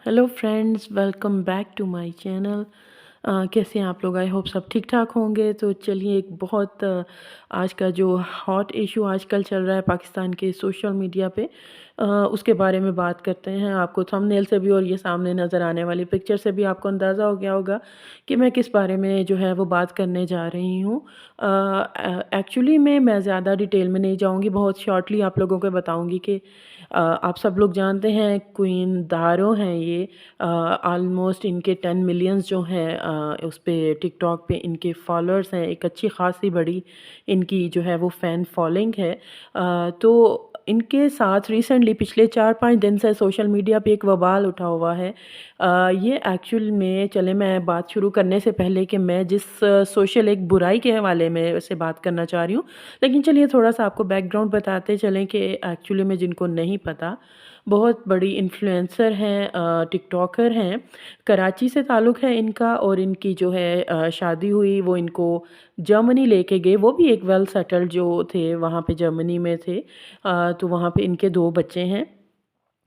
Hello friends, welcome back to my channel. कैसे हैं आप लोग? आई होप सब ठीक ठाक होंगे। तो चलिए, एक बहुत आज का जो हॉट इशू आजकल चल रहा है पाकिस्तान के सोशल मीडिया पे, उसके बारे में बात करते हैं। आपको थंबनेल से भी और ये सामने नज़र आने वाली पिक्चर से भी आपको अंदाज़ा हो गया होगा कि मैं किस बारे में जो है वो बात करने जा रही हूँ। एक्चुअली में मैं ज़्यादा डिटेल में नहीं जाऊँगी, बहुत शॉर्टली आप लोगों को बताऊँगी कि आप सब लोग जानते हैं क्वीन दारो हैं ये। ऑलमोस्ट इनके 10 मिलियंस जो हैं उस पे टिकटॉक पे इनके फॉलोअर्स हैं, एक अच्छी खासी बड़ी इनकी जो है वो फ़ैन फॉलोइंग है। तो इनके साथ रिसेंटली पिछले 4-5 दिन से सोशल मीडिया पे एक वबाल उठा हुआ है। ये एक्चुअल में, चले मैं बात शुरू करने से पहले कि मैं जिस सोशल एक बुराई के हवाले में वैसे बात करना चाह रही हूँ, लेकिन चलिए थोड़ा-सा आपको बैकग्राउंड बताते चलें कि एक्चुअली में जिनको नहीं पता, बहुत बड़ी इन्फ्लुएंसर हैं, टिकटॉकर हैं, कराची से ताल्लुक़ है इनका। और इनकी जो है शादी हुई, वो इनको जर्मनी लेके गए। वो भी एक वेल सेटल्ड जो थे वहाँ पे जर्मनी में थे। तो वहाँ पे इनके 2 बच्चे हैं,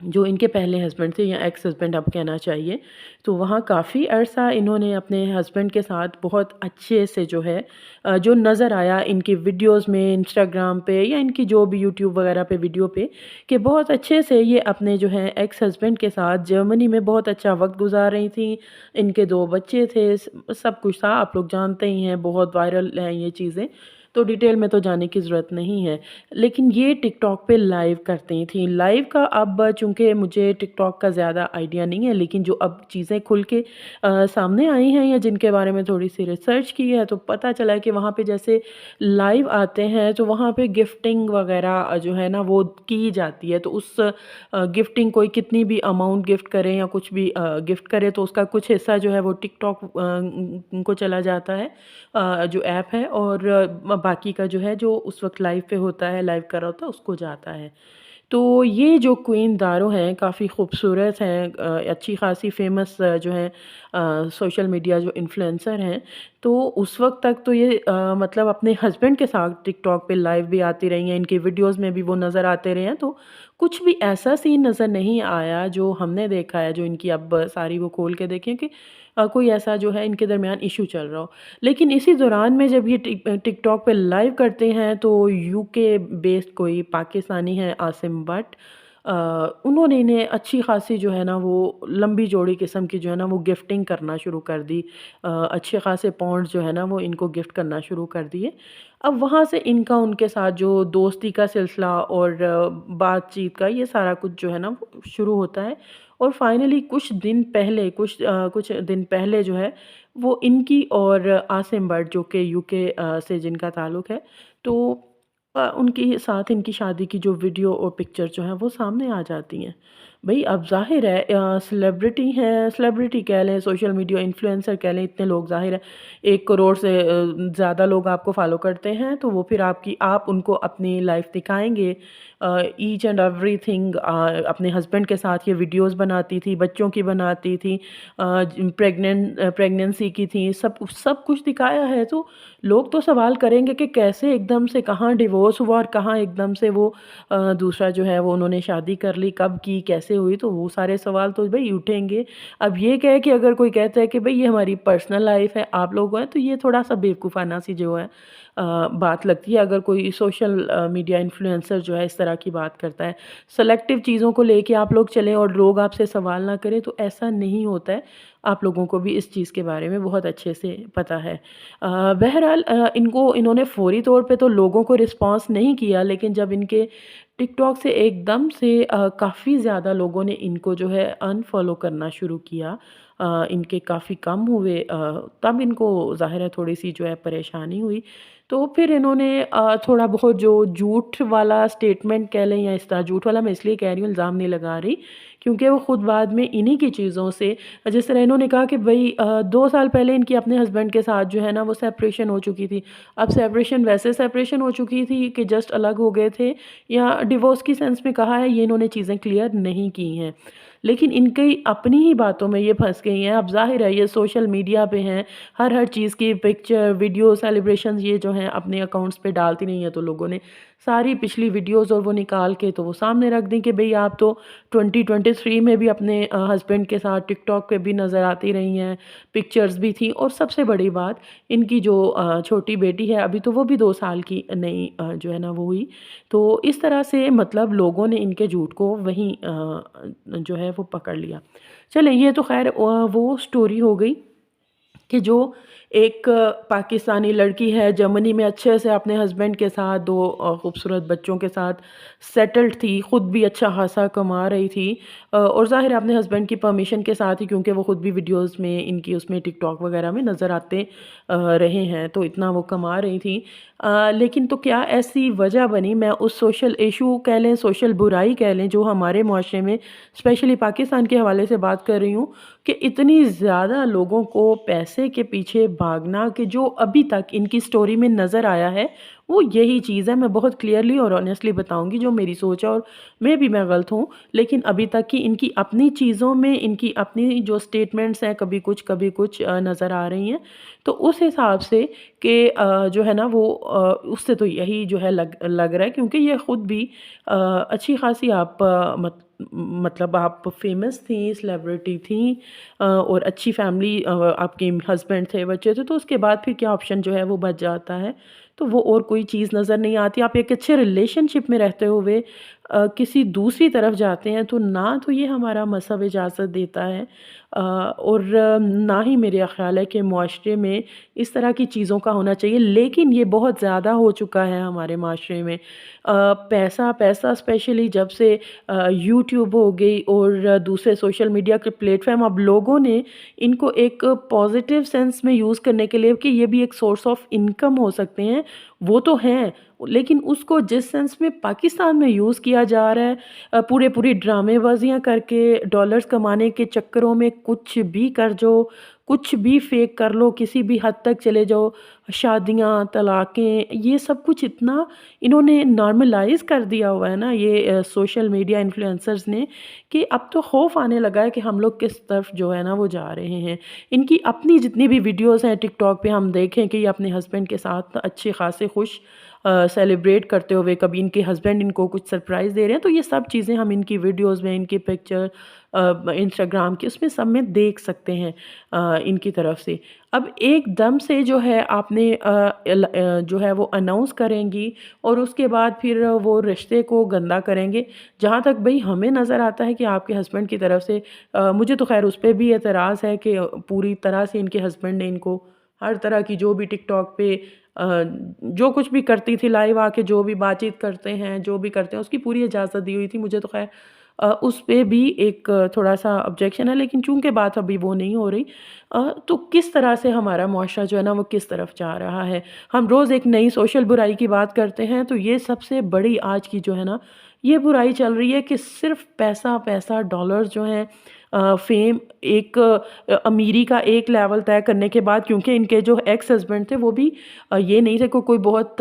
जो इनके पहले हस्बैंड थे या एक्स हस्बैंड अब कहना चाहिए। तो वहाँ काफ़ी अरसा इन्होंने अपने हस्बैंड के साथ बहुत अच्छे से जो है जो नज़र आया इनकी वीडियोस में, इंस्टाग्राम पे या इनकी जो भी यूट्यूब वगैरह पे वीडियो पे, कि बहुत अच्छे से ये अपने जो है एक्स हस्बैंड के साथ जर्मनी में बहुत अच्छा वक्त गुजार रही थी। इनके 2 बच्चे थे, सब कुछ था, आप लोग जानते ही हैं, बहुत वायरल हैं ये चीज़ें, तो डिटेल में तो जाने की ज़रूरत नहीं है। लेकिन ये टिकटॉक पे लाइव करती थी। लाइव का अब चूँकि मुझे टिकटॉक का ज़्यादा आइडिया नहीं है, लेकिन जो अब चीज़ें खुल के सामने आई हैं या जिनके बारे में थोड़ी-सी रिसर्च की है, तो पता चला है कि वहाँ पे जैसे लाइव आते हैं तो वहाँ पे गिफ्टिंग वग़ैरह जो है ना वो की जाती है। तो उस गिफ्टिंग, कोई कितनी भी अमाउंट गिफ्ट करे या कुछ भी गिफ्ट करे, तो उसका कुछ हिस्सा जो है वो टिकटॉक को चला जाता है, जो ऐप है, और बाकी का जो है जो उस वक़्त लाइव पे होता है, लाइव कर रहा होता है, उसको जाता है। तो ये जो क्वीन दारो हैं काफ़ी खूबसूरत हैं, अच्छी खासी फ़ेमस जो हैं सोशल मीडिया जो इन्फ्लुएंसर हैं। तो उस वक़्त तक तो ये मतलब अपने हस्बैंड के साथ टिकटॉक पे लाइव भी आती रही हैं, इनके वीडियोज़ में भी वो नज़र आते रहे हैं। तो कुछ भी ऐसा सीन नज़र नहीं आया जो हमने देखा है, जो इनकी अब सारी वो खोल के देखें कि कोई ऐसा जो है इनके दरमियान इश्यू चल रहा हो। लेकिन इसी दौरान में जब ये टिकटॉक पे लाइव करते हैं, तो यूके बेस्ड कोई पाकिस्तानी है, आसिम भट्ट, उन्होंने इन्हें अच्छी खासी जो है ना वो लंबी जोड़ी किस्म की जो है ना वो गिफ्टिंग करना शुरू कर दी। अच्छे खासे पॉन्ड्स जो है ना वो इनको गिफ्ट करना शुरू कर दिए। अब वहाँ से इनका उनके साथ जो दोस्ती का सिलसिला और बातचीत का ये सारा कुछ जो है ना वो शुरू होता है। और फाइनली कुछ दिन पहले जो है वो इनकी और आसिम भट्ट, जो कि यूके से जिनका ताल्लुक़ है, तो उनके साथ इनकी शादी की जो वीडियो और पिक्चर जो हैं वो सामने आ जाती हैं। भई अब ज़ाहिर है, सेलिब्रिटी हैं, सेलिब्रिटी कह लें, सोशल मीडिया इन्फ्लुएंसर कह लें, इतने लोग, ज़ाहिर है 1 करोड़ से ज़्यादा लोग आपको फ़ॉलो करते हैं, तो वो फिर आप उनको अपनी लाइफ़ दिखाएँगे। ईच एंड एवरीथिंग, अपने हस्बैंड के साथ ये वीडियोज़ बनाती थी, बच्चों की बनाती थी, प्रेगनेंसी की थी, सब कुछ दिखाया है। तो लोग तो सवाल करेंगे कि कैसे एकदम से कहाँ डिवोर्स हुआ और कहाँ एकदम से वो दूसरा जो है वो उन्होंने शादी कर ली, कब की, कैसे हुई? तो वो सारे सवाल तो भई उठेंगे। अब ये क्या है कि अगर कोई कहता है कि भई ये हमारी पर्सनल लाइफ़ है, आप लोग हैं, तो ये थोड़ा-सा बेवकूफ़ाना सी जो है बात लगती है। अगर कोई सोशल मीडिया इन्फ्लुएंसर जो है इस तरह की बात करता है, सेलेक्टिव चीज़ों को लेके आप लोग चलें और लोग आपसे सवाल ना करें, तो ऐसा नहीं होता है। आप लोगों को भी इस चीज़ के बारे में बहुत अच्छे से पता है। बहरहाल इन्होंने फ़ौरी तौर पे तो लोगों को रिस्पॉन्स नहीं किया, लेकिन जब इनके टिकटॉक से एकदम से काफ़ी ज़्यादा लोगों ने इनको जो है अनफ़ॉलो करना शुरू किया, इनके काफ़ी कम हुए, तब इनको ज़ाहिर है थोड़ी-सी जो है परेशानी हुई। तो फिर इन्होंने थोड़ा बहुत जो झूठ वाला स्टेटमेंट कह लें, या इस तरह झूठ वाला मैं इसलिए कह रही हूँ, इल्ज़ाम नहीं लगा रही, क्योंकि वो खुद बाद में इन्हीं की चीज़ों से, जिस तरह इन्होंने कहा कि भई 2 साल पहले इनकी अपने हस्बैंड के साथ जो है ना वो सेपरेशन हो चुकी थी। अब सेपरेशन वैसे सेपरेशन हो चुकी थी कि जस्ट अलग हो गए थे, या डिवोर्स की सेंस में कहा है, ये इन्होंने चीज़ें क्लियर नहीं की हैं। लेकिन इनकी अपनी ही बातों में ये फँस गई हैं। अब ज़ाहिर है ये सोशल मीडिया पे हैं, हर चीज़ की पिक्चर, वीडियो, सेलिब्रेशंस ये जो हैं अपने अकाउंट्स पे डालती नहीं हैं, तो लोगों ने सारी पिछली वीडियोस और वो निकाल के तो वो सामने रख दें कि भाई आप तो 2023 में भी अपने हस्बैंड के साथ टिकटॉक पे भी नज़र आती रही हैं, पिक्चर्स भी थी। और सबसे बड़ी बात, इनकी जो छोटी बेटी है अभी, तो वो भी 2 साल की नई जो है ना वो हुई। तो इस तरह से मतलब लोगों ने इनके झूठ को वहीं जो है वो पकड़ लिया। चलें, ये तो ख़ैर वो स्टोरी हो गई कि जो एक पाकिस्तानी लड़की है, जर्मनी में अच्छे से अपने हस्बैंड के साथ 2 खूबसूरत बच्चों के साथ सेटल्ड थी, ख़ुद भी अच्छा खासा कमा रही थी और ज़ाहिर है अपने हस्बैंड की परमिशन के साथ ही, क्योंकि वो ख़ुद भी वीडियोस में इनकी उसमें टिकटॉक वगैरह में नज़र आते रहे हैं, तो इतना वो कमा रही थी। लेकिन तो क्या ऐसी वजह बनी, मैं उस सोशल इशू कह लें, सोशल बुराई कह लें, जो हमारे मुआशरे में स्पेशली पाकिस्तान के हवाले से बात कर रही हूँ, कि इतनी ज़्यादा लोगों को पैसे के पीछे भागना, कि जो अभी तक इनकी स्टोरी में नज़र आया है वो यही चीज़ है। मैं बहुत क्लियरली और ऑनेस्टली बताऊंगी जो मेरी सोच है, और मैं गलत हूँ, लेकिन अभी तक की इनकी अपनी चीज़ों में, इनकी अपनी जो स्टेटमेंट्स हैं, कभी कुछ नज़र आ रही हैं। तो उस हिसाब से कि जो है ना वो उससे तो यही जो है लग रहा है, क्योंकि ये ख़ुद भी अच्छी खासी आप मतलब आप फेमस थी, सेलिब्रिटी थी और अच्छी फैमिली, आपके हस्बैंड थे, बच्चे थे, तो उसके बाद फिर क्या ऑप्शन जो है वो बच जाता है। तो वो और कोई चीज़ नज़र नहीं आती। आप एक अच्छे रिलेशनशिप में रहते हुए किसी दूसरी तरफ जाते हैं, तो ना तो ये हमारा मज़हब इजाज़त देता है और ना ही मेरा ख़्याल है कि मुआशरे में इस तरह की चीज़ों का होना चाहिए। लेकिन ये बहुत ज़्यादा हो चुका है हमारे माशरे में। पैसा स्पेशली जब से यूट्यूब हो गई और दूसरे सोशल मीडिया के प्लेटफॉर्म, अब लोगों ने इनको एक पॉजिटिव सेंस में यूज़ करने के लिए कि ये भी एक सोर्स ऑफ इनकम हो सकते हैं, वो तो हैं, लेकिन उसको जिस सेंस में पाकिस्तान में यूज़ किया जा रहा है, पूरी ड्रामेबाजियाँ करके डॉलर्स कमाने के चक्करों में कुछ भी कर जो, कुछ भी फेक कर लो, किसी भी हद तक चले जाओ, शादियाँ, तलाक़ें, ये सब कुछ इतना इन्होंने नॉर्मलाइज़ कर दिया हुआ है ना, ये सोशल मीडिया इन्फ्लुएंसर्स ने, कि अब तो खौफ आने लगा है कि हम लोग किस तरफ जो है ना वो जा रहे हैं। इनकी अपनी जितनी भी वीडियोस हैं टिकटॉक पे, हम देखें कि ये अपने हस्बैंड के साथ अच्छे खासे खुश सेलिब्रेट करते हुए, कभी इनके हस्बैंड इनको कुछ सरप्राइज़ दे रहे हैं, तो ये सब चीज़ें हम इनकी वीडियोस में, इनकी पिक्चर इंस्टाग्राम की उसमें सब में देख सकते हैं इनकी तरफ से। अब एकदम से जो है आपने जो है वो अनाउंस करेंगी और उसके बाद फिर वो रिश्ते को गंदा करेंगे। जहाँ तक भई हमें नज़र आता है कि आपके हस्बैंड की तरफ से मुझे तो ख़ैर उस पे भी एतराज़ है कि पूरी तरह से इनके हस्बैंड ने इनको हर तरह की, जो भी टिकटॉक पे जो कुछ भी करती थी, लाइव आके जो भी बातचीत करते हैं, जो भी करते हैं, उसकी पूरी इजाज़त दी हुई थी। मुझे तो ख़ैर उस पे भी एक थोड़ा-सा ऑब्जेक्शन है, लेकिन चूँकि बात अभी वो नहीं हो रही, तो किस तरह से हमारा मुआशरा जो है ना वो किस तरफ जा रहा है। हम रोज़ एक नई सोशल बुराई की बात करते हैं, तो ये सबसे बड़ी आज की जो है ना ये बुराई चल रही है कि सिर्फ़ पैसा, डॉलर्स जो हैं, फ़ेम, एक अमीरी का एक लेवल तय करने के बाद, क्योंकि इनके जो एक्स हस्बैंड थे वो भी ये नहीं थे कोई बहुत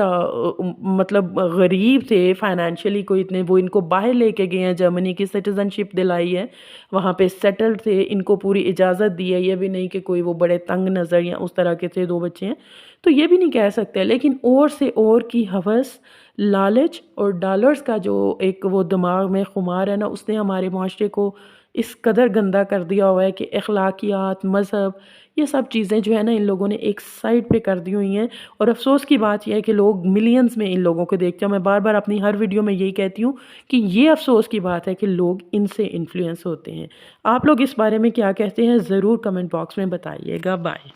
मतलब गरीब थे फाइनेंशियली, कोई इतने, वो इनको बाहर लेके गए हैं, जर्मनी की सिटीज़नशिप दिलाई है, वहाँ पे सेटल्ड थे, इनको पूरी इजाज़त दी है। ये भी नहीं कि कोई वो बड़े तंग नज़र या उस तरह के थे, 2 बच्चे हैं, तो ये भी नहीं कह सकते। लेकिन और से और की हवस, लालच और डॉलर्स का जो एक वो दिमाग में खुमार है ना, उसने हमारे मुआशरे को इस कदर गंदा कर दिया हुआ है कि अखलाकियात, मज़हब, ये सब चीज़ें जो है ना इन लोगों ने एक साइड पे कर दी हुई हैं। और अफ़सोस की बात यह है कि लोग मिलियंस में इन लोगों को देखते हैं। मैं बार-बार अपनी हर वीडियो में यही कहती हूँ कि ये अफ़सोस की बात है कि लोग इनसे इन्फ्लुएंस होते हैं। आप लोग इस बारे में क्या कहते हैं? ज़रूर कमेंट बॉक्स में बताइएगा। बाय।